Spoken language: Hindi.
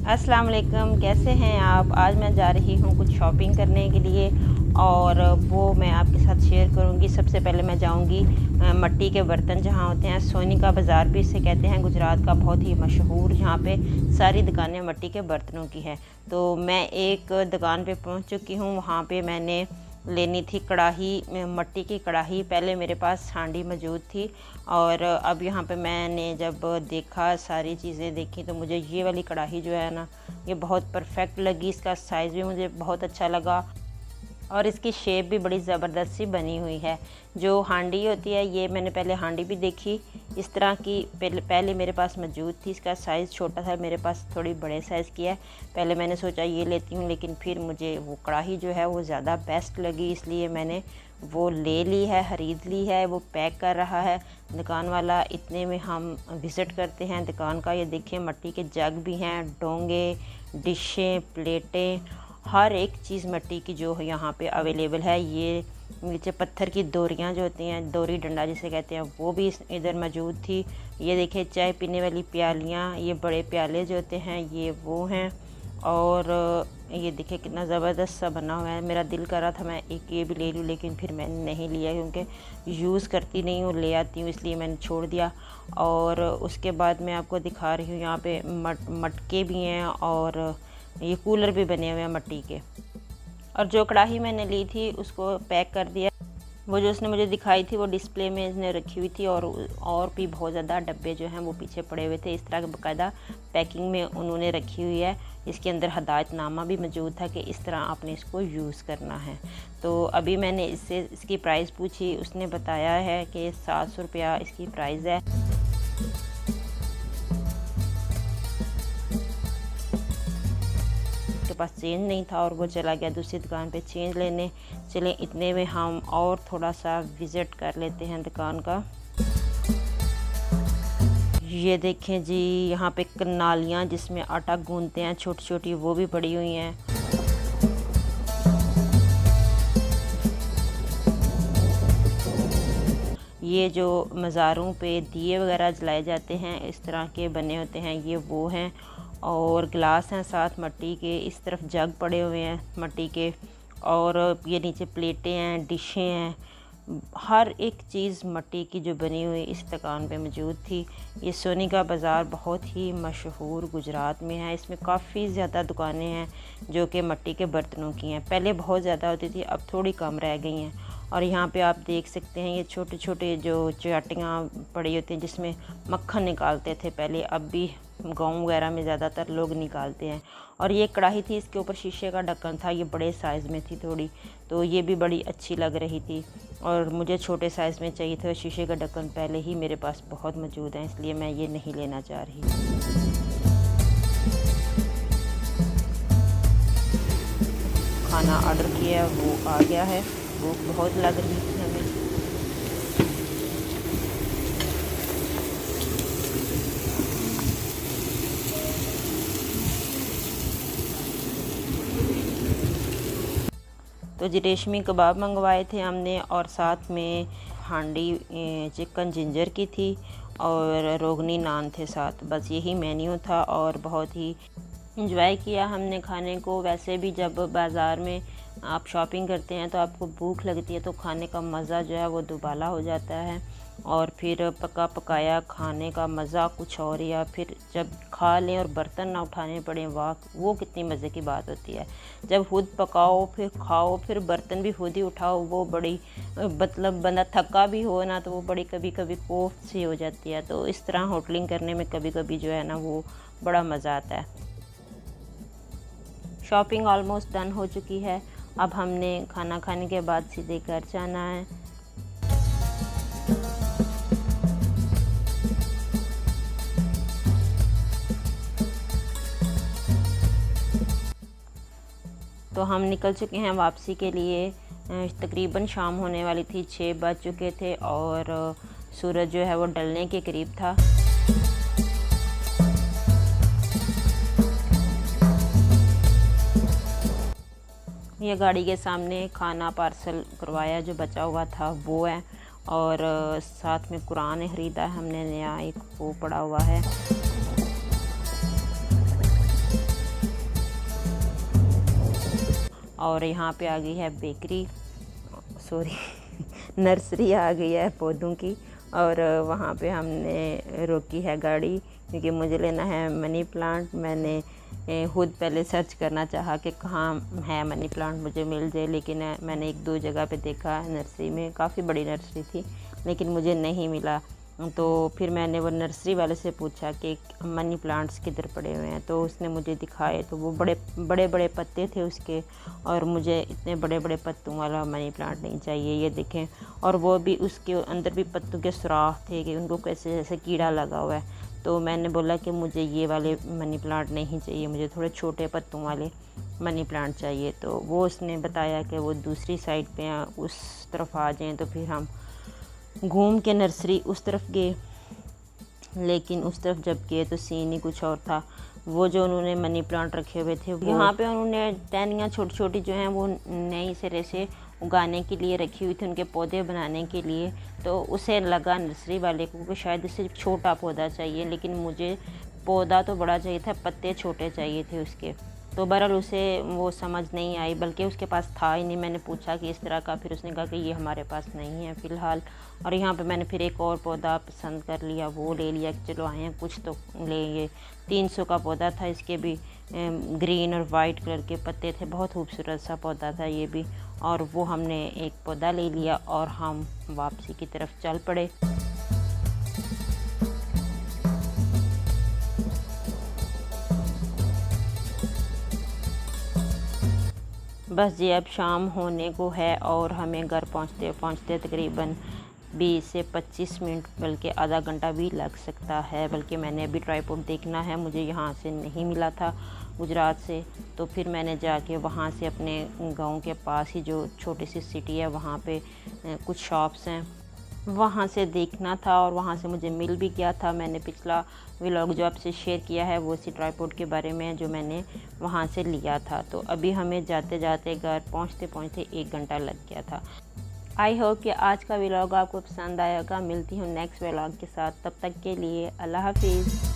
अस्सलाम वालेकुम, कैसे हैं आप। आज मैं जा रही हूँ कुछ शॉपिंग करने के लिए और वो मैं आपके साथ शेयर करूँगी। सबसे पहले मैं जाऊँगी मिट्टी के बर्तन जहाँ होते हैं, सोनिका बाज़ार भी इसे कहते हैं, गुजरात का बहुत ही मशहूर, जहाँ पे सारी दुकानें मिट्टी के बर्तनों की हैं। तो मैं एक दुकान पे पहुँच चुकी हूँ। वहाँ पे मैंने लेनी थी कढ़ाई, मिट्टी की कढ़ाई। पहले मेरे पास हांडी मौजूद थी और अब यहाँ पे मैंने जब देखा, सारी चीज़ें देखी, तो मुझे ये वाली कढ़ाई जो है ना, ये बहुत परफेक्ट लगी। इसका साइज़ भी मुझे बहुत अच्छा लगा और इसकी शेप भी बड़ी ज़बरदस्त सी बनी हुई है। जो हांडी होती है, ये मैंने पहले हांडी भी देखी इस तरह की, पहले मेरे पास मौजूद थी। इसका साइज़ छोटा था, मेरे पास थोड़ी बड़े साइज़ की है। पहले मैंने सोचा ये लेती हूँ, लेकिन फिर मुझे वो कढ़ाई जो है वो ज़्यादा बेस्ट लगी, इसलिए मैंने वो ले ली है, ख़रीद ली है। वो पैक कर रहा है दुकान वाला। इतने में हम विज़िट करते हैं दुकान का। ये देखिए, मिट्टी के जग भी हैं, डोंगे, डिशें, प्लेटें, हर एक चीज़ मिट्टी की जो यहाँ पे अवेलेबल है। ये नीचे पत्थर की दोरियाँ जो होती हैं, दोरी डंडा जिसे कहते हैं, वो भी इधर मौजूद थी। ये देखिए, चाय पीने वाली प्यालियाँ, ये बड़े प्याले जो होते हैं, ये वो हैं। और ये देखिए कितना ज़बरदस्त सा बना हुआ है। मेरा दिल कर रहा था मैं एक ये भी ले लूँ, लेकिन फिर मैंने नहीं लिया, क्योंकि यूज़ करती नहीं हूँ, ले आती हूँ, इसलिए मैंने छोड़ दिया। और उसके बाद मैं आपको दिखा रही हूँ, यहाँ पे मटके भी हैं और ये कूलर भी बने हुए हैं मिट्टी के। और जो कढ़ाई मैंने ली थी उसको पैक कर दिया। वो जो उसने मुझे दिखाई थी वो डिस्प्ले में इसने रखी हुई थी, और भी बहुत ज़्यादा डब्बे जो हैं वो पीछे पड़े हुए थे। इस तरह की बाकायदा पैकिंग में उन्होंने रखी हुई है। इसके अंदर हदायतनामा भी मौजूद था कि इस तरह आपने इसको यूज़ करना है। तो अभी मैंने इससे इसकी प्राइस पूछी, उसने बताया है कि 700 रुपया इसकी प्राइस है। के पास चेंज नहीं था और वो चला गया दूसरी दुकान पे चेंज लेने। चलें, इतने में हम और थोड़ा सा विज़िट कर लेते हैं दुकान का। ये देखें जी, यहाँ पे कनालियाँ जिसमें आटा गूंदते हैं, छोटी छोटी, वो भी पड़ी हुई हैं। ये जो मज़ारों पे दिए वगैरह जलाए जाते हैं, इस तरह के बने होते हैं, ये वो हैं। और गिलास हैं साथ मिट्टी के, इस तरफ जग पड़े हुए हैं मिट्टी के, और ये नीचे प्लेटें हैं, डिशें हैं। हर एक चीज़ मिट्टी की जो बनी हुई इस दुकान पे मौजूद थी। ये सोनिका बाज़ार बहुत ही मशहूर गुजरात में है। इसमें काफ़ी ज़्यादा दुकानें हैं जो कि मिट्टी के बर्तनों की हैं। पहले बहुत ज़्यादा होती थी, अब थोड़ी कम रह गई हैं। और यहाँ पे आप देख सकते हैं, ये छोटे छोटे जो चाटियाँ पड़ी होती हैं जिसमें मक्खन निकालते थे पहले, अब भी गाँव वगैरह में ज़्यादातर लोग निकालते हैं। और ये कढ़ाई थी, इसके ऊपर शीशे का ढक्कन था, ये बड़े साइज़ में थी थोड़ी, तो ये भी बड़ी अच्छी लग रही थी। और मुझे छोटे साइज़ में चाहिए थे, शीशे का ढक्कन पहले ही मेरे पास बहुत मौजूद है, इसलिए मैं ये नहीं लेना चाह रही। खाना ऑर्डर किया, वो आ गया है। भूख बहुत लग रही थी हमें। तो जी रेशमी कबाब मंगवाए थे हमने, और साथ में हांडी चिकन जिंजर की थी, और रोगनी नान थे साथ। बस यही मेन्यू था और बहुत ही इंजॉय किया हमने खाने को। वैसे भी जब बाज़ार में आप शॉपिंग करते हैं तो आपको भूख लगती है, तो खाने का मज़ा जो है वो दुबाला हो जाता है। और फिर पका पकाया खाने का मज़ा कुछ और, या फिर जब खा लें और बर्तन ना उठाने पड़े, वाह वो कितनी मज़े की बात होती है। जब खुद पकाओ फिर खाओ, फिर बर्तन भी खुद ही उठाओ, वो बड़ी, मतलब बंदा थका भी हो ना, तो वो बड़ी कभी कभी कोफ सी हो जाती है। तो इस तरह होटलिंग करने में कभी कभी जो है ना, वो बड़ा मज़ा आता है। शॉपिंग ऑलमोस्ट डन हो चुकी है। अब हमने खाना खाने के बाद सीधे घर जाना है। तो हम निकल चुके हैं वापसी के लिए। तकरीबन शाम होने वाली थी, 6 बज चुके थे और सूरज जो है वो ढलने के करीब था। ये गाड़ी के सामने खाना पार्सल करवाया जो बचा हुआ था वो है, और साथ में कुरान ख़रीदा है हमने नया, एक वो पड़ा हुआ है। और यहाँ पे आ गई है बेकरी, सॉरी नर्सरी आ गई है पौधों की। और वहाँ पे हमने रोकी है गाड़ी, क्योंकि मुझे लेना है मनी प्लांट। मैंने खुद पहले सर्च करना चाहा कि कहाँ है मनी प्लांट मुझे मिल जाए, लेकिन मैंने 1-2 जगह पे देखा नर्सरी में, काफ़ी बड़ी नर्सरी थी, लेकिन मुझे नहीं मिला। तो फिर मैंने वो नर्सरी वाले से पूछा कि मनी प्लांट्स किधर पड़े हुए हैं, तो उसने मुझे दिखाए। तो वो बड़े बड़े पत्ते थे उसके, और मुझे इतने बड़े बड़े पत्तों वाला मनी प्लांट नहीं चाहिए, ये देखें। और वो भी उसके अंदर भी पत्तों के सुराख थे कि उनको कैसे जैसे कीड़ा लगा हुआ है। तो मैंने बोला कि मुझे ये वाले मनी प्लांट नहीं चाहिए, मुझे थोड़े छोटे पत्तों वाले मनी प्लांट चाहिए। तो वो उसने बताया कि वो दूसरी साइड पे उस तरफ आ जाएं। तो फिर हम घूम के नर्सरी उस तरफ गए, लेकिन उस तरफ जब गए तो सीन ही कुछ और था। वो जो उन्होंने मनी प्लांट रखे हुए थे, यहाँ पे उन्होंने टहनियाँ छोटी छोटी जो हैं वो नई सिरे से उगाने के लिए रखी हुई थी, उनके पौधे बनाने के लिए। तो उसे लगा नर्सरी वाले को कि शायद इसे छोटा पौधा चाहिए, लेकिन मुझे पौधा तो बड़ा चाहिए था, पत्ते छोटे चाहिए थे उसके। तो बहरहाल उसे वो समझ नहीं आई, बल्कि उसके पास था ही नहीं। मैंने पूछा कि इस तरह का, फिर उसने कहा कि ये हमारे पास नहीं है फ़िलहाल। और यहाँ पे मैंने फिर एक और पौधा पसंद कर लिया, वो ले लिया कि चलो आए हैं कुछ तो लेंगे। 300 का पौधा था, इसके भी ग्रीन और वाइट कलर के पत्ते थे, बहुत खूबसूरत सा पौधा था ये भी। और वो हमने एक पौधा ले लिया और हम वापसी की तरफ चल पड़े। बस जी अब शाम होने को है और हमें घर पहुंचते पहुंचते तकरीबन 20 से 25 मिनट बल्कि आधा घंटा भी लग सकता है। बल्कि मैंने अभी ट्राइपॉड देखना है, मुझे यहाँ से नहीं मिला था गुजरात से। तो फिर मैंने जाके वहाँ से अपने गांव के पास ही जो छोटी सी सिटी है वहाँ पे कुछ शॉप्स हैं, वहाँ से देखना था, और वहाँ से मुझे मिल भी गया था। मैंने पिछला व्लॉग जो आपसे शेयर किया है वो इसी ट्राइपॉड के बारे में जो मैंने वहाँ से लिया था। तो अभी हमें जाते जाते घर पहुँचते पहुँचते 1 घंटा लग गया था। आई होप कि आज का व्लॉग आपको पसंद आएगा। मिलती हूँ नेक्स्ट व्लॉग के साथ, तब तक के लिए अल्लाह हाफिज़।